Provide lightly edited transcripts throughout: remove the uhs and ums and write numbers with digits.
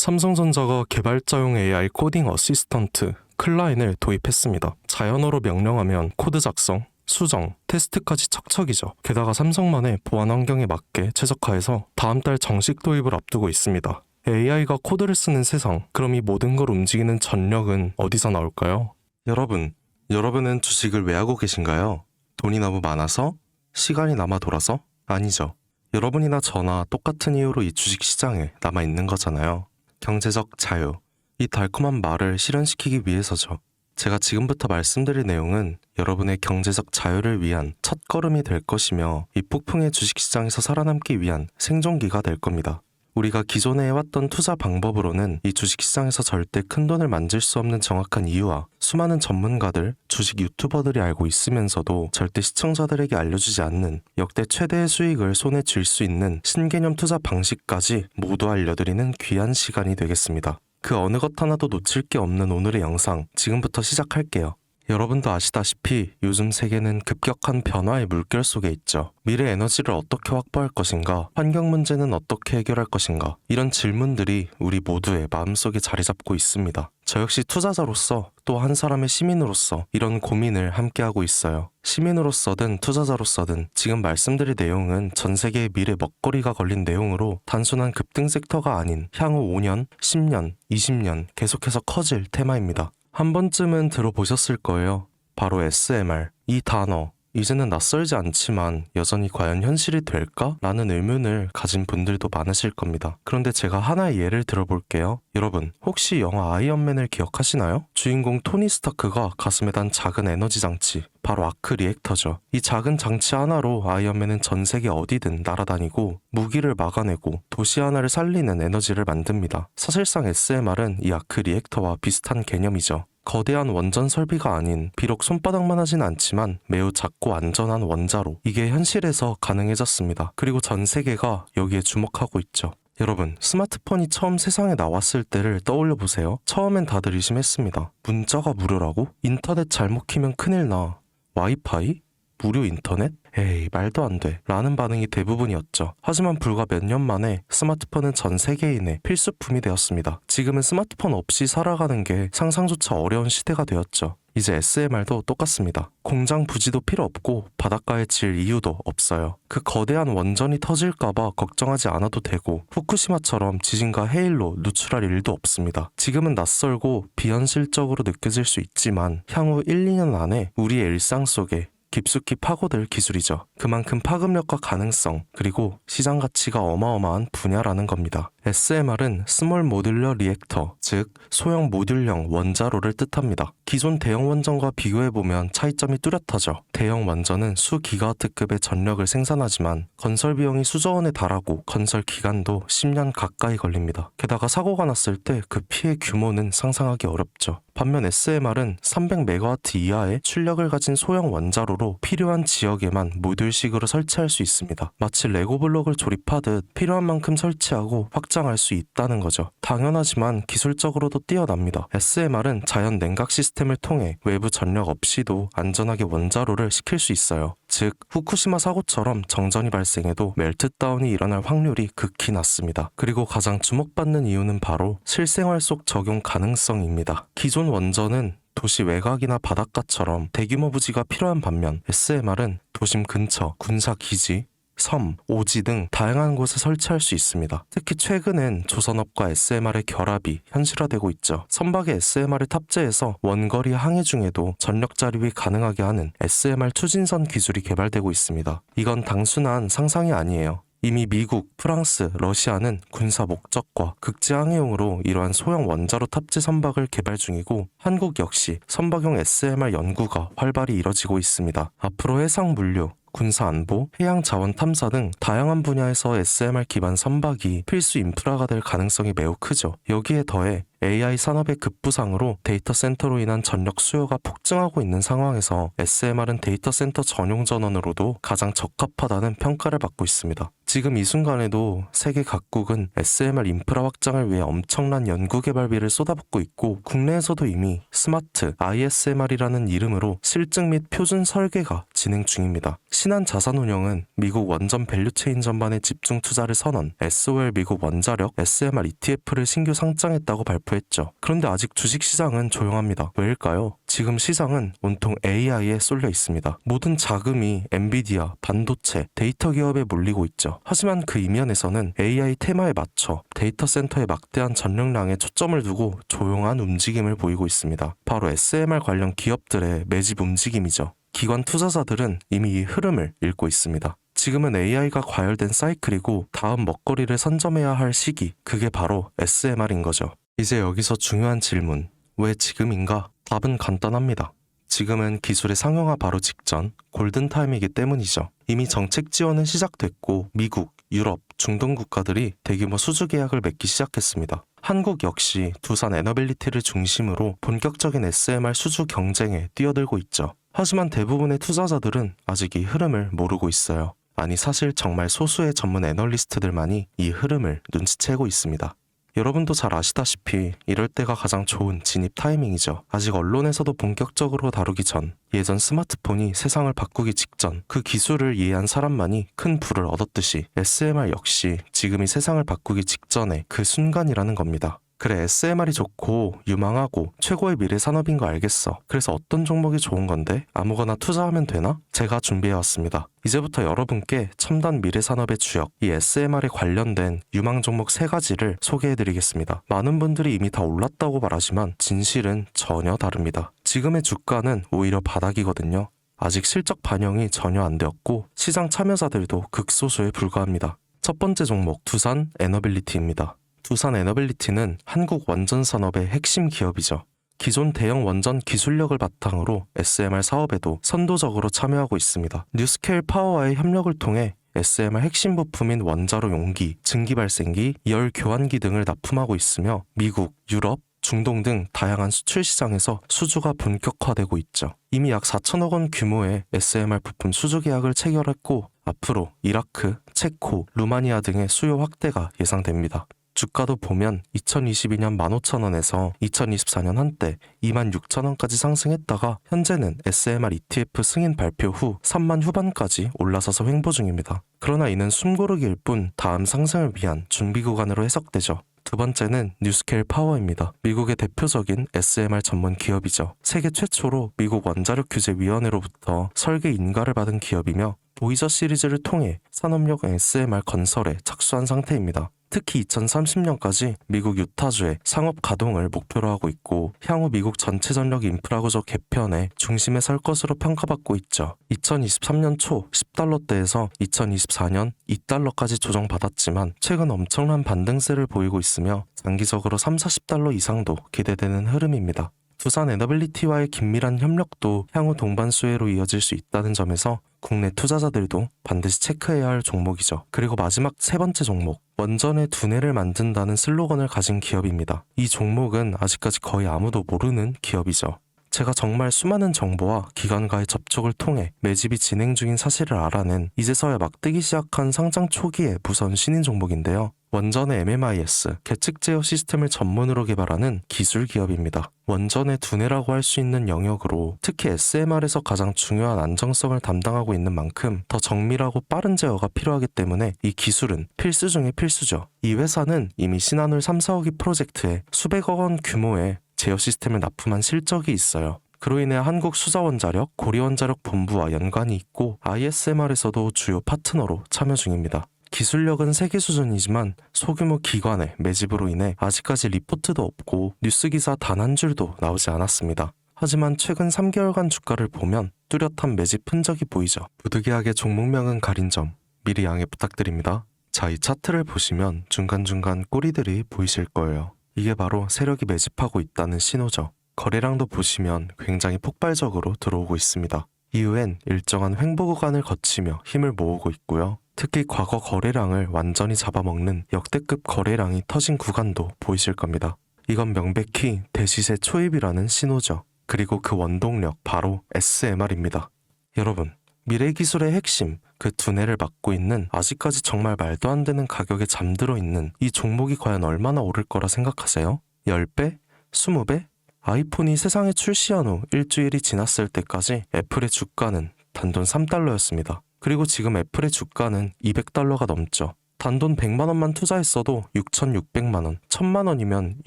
삼성전자가 개발자용 AI 코딩 어시스턴트 클라인을 도입했습니다. 자연어로 명령하면 코드 작성, 수정, 테스트까지 척척이죠. 게다가 삼성만의 보안 환경에 맞게 최적화해서 다음 달 정식 도입을 앞두고 있습니다. AI가 코드를 쓰는 세상, 그럼 이 모든 걸 움직이는 전력은 어디서 나올까요? 여러분은 주식을 왜 하고 계신가요? 돈이 너무 많아서? 시간이 남아 돌아서? 아니죠. 여러분이나 저나 똑같은 이유로 이 주식시장에 남아있는 거잖아요. 경제적 자유. 이 달콤한 말을 실현시키기 위해서죠. 제가 지금부터 말씀드릴 내용은 여러분의 경제적 자유를 위한 첫걸음이 될 것이며 이 폭풍의 주식시장에서 살아남기 위한 생존기가 될 겁니다. 우리가 기존에 해왔던 투자 방법으로는 이 주식시장에서 절대 큰돈을 만질 수 없는 정확한 이유와 수많은 전문가들, 주식 유튜버들이 알고 있으면서도 절대 시청자들에게 알려주지 않는 역대 최대의 수익을 손에 쥘 수 있는 신개념 투자 방식까지 모두 알려드리는 귀한 시간이 되겠습니다. 그 어느 것 하나도 놓칠 게 없는 오늘의 영상 지금부터 시작할게요. 여러분도 아시다시피 요즘 세계는 급격한 변화의 물결 속에 있죠. 미래 에너지를 어떻게 확보할 것인가? 환경 문제는 어떻게 해결할 것인가? 이런 질문들이 우리 모두의 마음속에 자리 잡고 있습니다. 저 역시 투자자로서 또 한 사람의 시민으로서 이런 고민을 함께하고 있어요. 시민으로서든 투자자로서든 지금 말씀드릴 내용은 전 세계의 미래 먹거리가 걸린 내용으로 단순한 급등 섹터가 아닌 향후 5년, 10년, 20년 계속해서 커질 테마입니다. 한 번쯤은 들어보셨을 거예요. 바로 SMR. 이 단어. 이제는 낯설지 않지만 여전히 과연 현실이 될까? 라는 의문을 가진 분들도 많으실 겁니다. 그런데 제가 하나의 예를 들어볼게요. 여러분, 혹시 영화 아이언맨을 기억하시나요? 주인공 토니 스타크가 가슴에 단 작은 에너지 장치, 바로 아크 리액터죠. 이 작은 장치 하나로 아이언맨은 전 세계 어디든 날아다니고 무기를 막아내고 도시 하나를 살리는 에너지를 만듭니다. 사실상 SMR은 이 아크 리액터와 비슷한 개념이죠. 거대한 원전 설비가 아닌 비록 손바닥만 하진 않지만 매우 작고 안전한 원자로 이게 현실에서 가능해졌습니다. 그리고 전 세계가 여기에 주목하고 있죠. 여러분, 스마트폰이 처음 세상에 나왔을 때를 떠올려보세요. 처음엔 다들 의심했습니다. 문자가 무료라고? 인터넷 잘못 키면 큰일 나. 와이파이? 무료 인터넷? 에이, 말도 안 돼. 라는 반응이 대부분이었죠. 하지만 불과 몇 년 만에 스마트폰은 전 세계인의 필수품이 되었습니다. 지금은 스마트폰 없이 살아가는 게 상상조차 어려운 시대가 되었죠. 이제 SMR도 똑같습니다. 공장 부지도 필요 없고 바닷가에 질 이유도 없어요. 그 거대한 원전이 터질까봐 걱정하지 않아도 되고 후쿠시마처럼 지진과 해일로 누출할 일도 없습니다. 지금은 낯설고 비현실적으로 느껴질 수 있지만 향후 1, 2년 안에 우리의 일상 속에 깊숙이 파고들 기술이죠. 그만큼 파급력과 가능성, 그리고 시장 가치가 어마어마한 분야라는 겁니다. SMR은 스몰 모듈러 리액터, 즉 소형 모듈형 원자로를 뜻합니다. 기존 대형 원전과 비교해보면 차이점이 뚜렷하죠. 대형 원전은 수기가와트급의 전력을 생산하지만 건설 비용이 수조 원에 달하고 건설 기간도 10년 가까이 걸립니다. 게다가 사고가 났을 때 그 피해 규모는 상상하기 어렵죠. 반면 SMR은 300메가와트 이하의 출력을 가진 소형 원자로로 필요한 지역에만 모듈식으로 설치할 수 있습니다. 마치 레고 블록을 조립하듯 필요한 만큼 설치하고 확장할 수 있다는 거죠. 당연하지만 기술적으로도 뛰어납니다. SMR은 자연 냉각 시스템을 통해 외부 전력 없이도 안전하게 원자로를 식힐 수 있어요. 즉, 후쿠시마 사고처럼 정전이 발생해도 멜트다운이 일어날 확률이 극히 낮습니다. 그리고 가장 주목받는 이유는 바로 실생활 속 적용 가능성입니다. 기존 원전은 도시 외곽이나 바닷가처럼 대규모 부지가 필요한 반면 SMR은 도심 근처, 군사기지, 섬, 오지 등 다양한 곳에 설치할 수 있습니다. 특히 최근엔 조선업과 SMR의 결합이 현실화되고 있죠. 선박에 SMR을 탑재해서 원거리 항해 중에도 전력 자립이 가능하게 하는 SMR 추진선 기술이 개발되고 있습니다. 이건 단순한 상상이 아니에요. 이미 미국, 프랑스, 러시아는 군사 목적과 극지 항해용으로 이러한 소형 원자로 탑재 선박을 개발 중이고 한국 역시 선박용 SMR 연구가 활발히 이뤄지고 있습니다. 앞으로 해상 물류, 군사 안보, 해양 자원 탐사 등 다양한 분야에서 SMR 기반 선박이 필수 인프라가 될 가능성이 매우 크죠. 여기에 더해 AI 산업의 급부상으로 데이터 센터로 인한 전력 수요가 폭증하고 있는 상황에서 SMR은 데이터 센터 전용 전원으로도 가장 적합하다는 평가를 받고 있습니다. 지금 이 순간에도 세계 각국은 SMR 인프라 확장을 위해 엄청난 연구개발비를 쏟아붓고 있고 국내에서도 이미 스마트 ISMR이라는 이름으로 실증 및 표준 설계가 진행 중입니다. 신한자산운용은 미국 원전 밸류체인 전반에 집중 투자를 선언, SOL 미국 원자력 SMR ETF를 신규 상장했다고 발표했죠. 그런데 아직 주식시장은 조용합니다. 왜일까요? 지금 시장은 온통 AI에 쏠려 있습니다. 모든 자금이 엔비디아, 반도체, 데이터 기업에 몰리고 있죠. 하지만 그 이면에서는 AI 테마에 맞춰 데이터 센터의 막대한 전력량에 초점을 두고 조용한 움직임을 보이고 있습니다. 바로 SMR 관련 기업들의 매집 움직임이죠. 기관 투자자들은 이미 이 흐름을 읽고 있습니다. 지금은 AI가 과열된 사이클이고 다음 먹거리를 선점해야 할 시기, 그게 바로 SMR인 거죠. 이제 여기서 중요한 질문, 왜 지금인가? 답은 간단합니다. 지금은 기술의 상용화 바로 직전, 골든타임이기 때문이죠. 이미 정책 지원은 시작됐고 미국, 유럽, 중동 국가들이 대규모 수주 계약을 맺기 시작했습니다. 한국 역시 두산 에너빌리티를 중심으로 본격적인 SMR 수주 경쟁에 뛰어들고 있죠. 하지만 대부분의 투자자들은 아직 이 흐름을 모르고 있어요. 아니 사실 정말 소수의 전문 애널리스트들만이 이 흐름을 눈치채고 있습니다. 여러분도 잘 아시다시피 이럴 때가 가장 좋은 진입 타이밍이죠. 아직 언론에서도 본격적으로 다루기 전, 예전 스마트폰이 세상을 바꾸기 직전 그 기술을 이해한 사람만이 큰 부를 얻었듯이 SMR 역시 지금이 세상을 바꾸기 직전의 그 순간이라는 겁니다. 그래, SMR이 좋고 유망하고 최고의 미래 산업인 거 알겠어. 그래서 어떤 종목이 좋은 건데? 아무거나 투자하면 되나? 제가 준비해왔습니다. 이제부터 여러분께 첨단 미래 산업의 주역, 이 SMR에 관련된 유망 종목 3가지를 소개해드리겠습니다. 많은 분들이 이미 다 올랐다고 말하지만 진실은 전혀 다릅니다. 지금의 주가는 오히려 바닥이거든요. 아직 실적 반영이 전혀 안 되었고 시장 참여자들도 극소수에 불과합니다. 첫 번째 종목, 두산 에너빌리티입니다. 두산 에너빌리티는 한국 원전 산업의 핵심 기업이죠. 기존 대형 원전 기술력을 바탕으로 SMR 사업에도 선도적으로 참여하고 있습니다. 뉴스케일 파워와의 협력을 통해 SMR 핵심 부품인 원자로 용기, 증기 발생기, 열 교환기 등을 납품하고 있으며 미국, 유럽, 중동 등 다양한 수출 시장에서 수주가 본격화되고 있죠. 이미 약 4천억 원 규모의 SMR 부품 수주 계약을 체결했고 앞으로 이라크, 체코, 루마니아 등의 수요 확대가 예상됩니다. 주가도 보면 2022년 15,000원에서 2024년 한때 26,000원까지 상승했다가 현재는 SMR ETF 승인 발표 후 3만 후반까지 올라서서 횡보 중입니다. 그러나 이는 숨고르기일 뿐 다음 상승을 위한 준비 구간으로 해석되죠. 두 번째는 뉴스케일 파워입니다. 미국의 대표적인 SMR 전문 기업이죠. 세계 최초로 미국 원자력 규제 위원회로부터 설계 인가를 받은 기업이며 보이저 시리즈를 통해 산업용 SMR 건설에 착수한 상태입니다. 특히 2030년까지 미국 유타주의 상업 가동을 목표로 하고 있고 향후 미국 전체 전력 인프라 구조 개편의 중심에 설 것으로 평가받고 있죠. 2023년 초 10달러대에서 2024년 2달러까지 조정받았지만 최근 엄청난 반등세를 보이고 있으며 장기적으로 30-40달러 이상도 기대되는 흐름입니다. 두산 에너빌리티와의 긴밀한 협력도 향후 동반 수혜로 이어질 수 있다는 점에서 국내 투자자들도 반드시 체크해야 할 종목이죠. 그리고 마지막 3번째 종목, 원전의 두뇌를 만든다는 슬로건을 가진 기업입니다. 이 종목은 아직까지 거의 아무도 모르는 기업이죠. 제가 정말 수많은 정보와 기관과의 접촉을 통해 매집이 진행 중인 사실을 알아낸 이제서야 막 뜨기 시작한 상장 초기의 무서운 신인 종목인데요. 원전의 MMIS, 계측 제어 시스템을 전문으로 개발하는 기술 기업입니다. 원전의 두뇌라고 할 수 있는 영역으로 특히 SMR에서 가장 중요한 안정성을 담당하고 있는 만큼 더 정밀하고 빠른 제어가 필요하기 때문에 이 기술은 필수 중의 필수죠. 이 회사는 이미 신한울 3, 4호기 프로젝트에 수백억 원 규모의 제어 시스템을 납품한 실적이 있어요. 그로 인해 한국수자원자력, 고리원자력 본부와 연관이 있고 ISMR에서도 주요 파트너로 참여 중입니다. 기술력은 세계 수준이지만 소규모 기관의 매집으로 인해 아직까지 리포트도 없고 뉴스 기사 단 한 줄도 나오지 않았습니다. 하지만 최근 3개월간 주가를 보면 뚜렷한 매집 흔적이 보이죠. 부득이하게 종목명은 가린 점 미리 양해 부탁드립니다. 자, 이 차트를 보시면 중간중간 꼬리들이 보이실 거예요. 이게 바로 세력이 매집하고 있다는 신호죠. 거래량도 보시면 굉장히 폭발적으로 들어오고 있습니다. 이후엔 일정한 횡보 구간을 거치며 힘을 모으고 있고요. 특히 과거 거래량을 완전히 잡아먹는 역대급 거래량이 터진 구간도 보이실 겁니다. 이건 명백히 대시세 초입이라는 신호죠. 그리고 그 원동력 바로 SMR입니다. 여러분, 미래기술의 핵심, 그 두뇌를 맡고 있는 아직까지 정말 말도 안 되는 가격에 잠들어 있는 이 종목이 과연 얼마나 오를 거라 생각하세요? 10배? 20배? 아이폰이 세상에 출시한 후 일주일이 지났을 때까지 애플의 주가는 단돈 3달러였습니다. 그리고 지금 애플의 주가는 200달러가 넘죠. 단돈 100만 원만 투자했어도 6,600만 원, 1,000만 원이면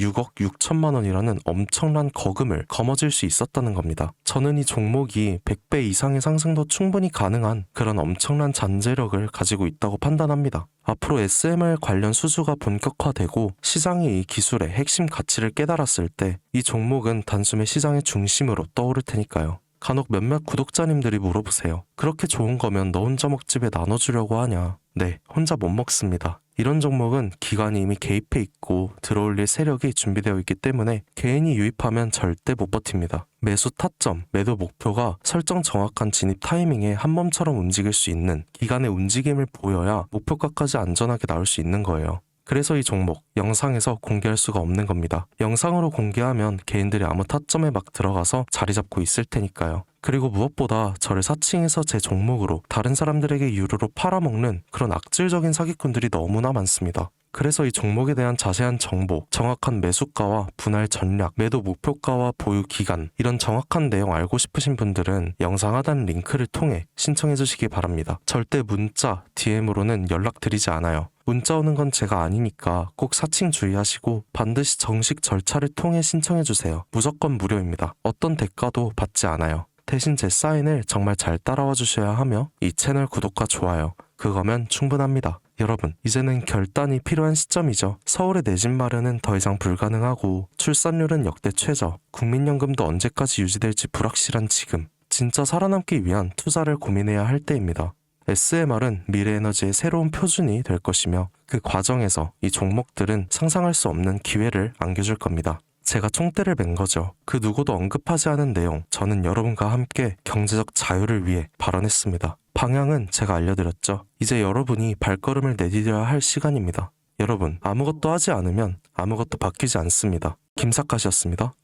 6억 6천만 원이라는 엄청난 거금을 거머쥘 수 있었다는 겁니다. 저는 이 종목이 100배 이상의 상승도 충분히 가능한 그런 엄청난 잠재력을 가지고 있다고 판단합니다. 앞으로 SMR 관련 수주가 본격화되고 시장이 이 기술의 핵심 가치를 깨달았을 때 이 종목은 단숨에 시장의 중심으로 떠오를 테니까요. 간혹 몇몇 구독자님들이 물어보세요. 그렇게 좋은 거면 너 혼자 먹지 왜 나눠주려고 하냐? 네, 혼자 못 먹습니다. 이런 종목은 기관이 이미 개입해 있고 들어올릴 세력이 준비되어 있기 때문에 개인이 유입하면 절대 못 버팁니다. 매수 타점, 매도 목표가 설정 정확한 진입 타이밍에 한 몸처럼 움직일 수 있는 기관의 움직임을 보여야 목표가까지 안전하게 나올 수 있는 거예요. 그래서 이 종목 영상에서 공개할 수가 없는 겁니다. 영상으로 공개하면 개인들이 아무 타점에 막 들어가서 자리 잡고 있을 테니까요. 그리고 무엇보다 저를 사칭해서 제 종목으로 다른 사람들에게 유료로 팔아먹는 그런 악질적인 사기꾼들이 너무나 많습니다. 그래서 이 종목에 대한 자세한 정보, 정확한 매수가와 분할 전략, 매도 목표가와 보유 기간 이런 정확한 내용 알고 싶으신 분들은 영상 하단 링크를 통해 신청해 주시기 바랍니다. 절대 문자, DM으로는 연락드리지 않아요. 문자 오는 건 제가 아니니까 꼭 사칭 주의하시고 반드시 정식 절차를 통해 신청해 주세요. 무조건 무료입니다. 어떤 대가도 받지 않아요. 대신 제 사인을 정말 잘 따라와 주셔야 하며 이 채널 구독과 좋아요, 그거면 충분합니다. 여러분, 이제는 결단이 필요한 시점이죠. 서울의 내 집 마련은 더 이상 불가능하고 출산율은 역대 최저, 국민연금도 언제까지 유지될지 불확실한 지금, 진짜 살아남기 위한 투자를 고민해야 할 때입니다. SMR은 미래에너지의 새로운 표준이 될 것이며 그 과정에서 이 종목들은 상상할 수 없는 기회를 안겨줄 겁니다. 제가 총대를 맨 거죠. 그 누구도 언급하지 않은 내용, 저는 여러분과 함께 경제적 자유를 위해 발언했습니다. 방향은 제가 알려드렸죠. 이제 여러분이 발걸음을 내디뎌야 할 시간입니다. 여러분, 아무것도 하지 않으면 아무것도 바뀌지 않습니다. 김사카시였습니다.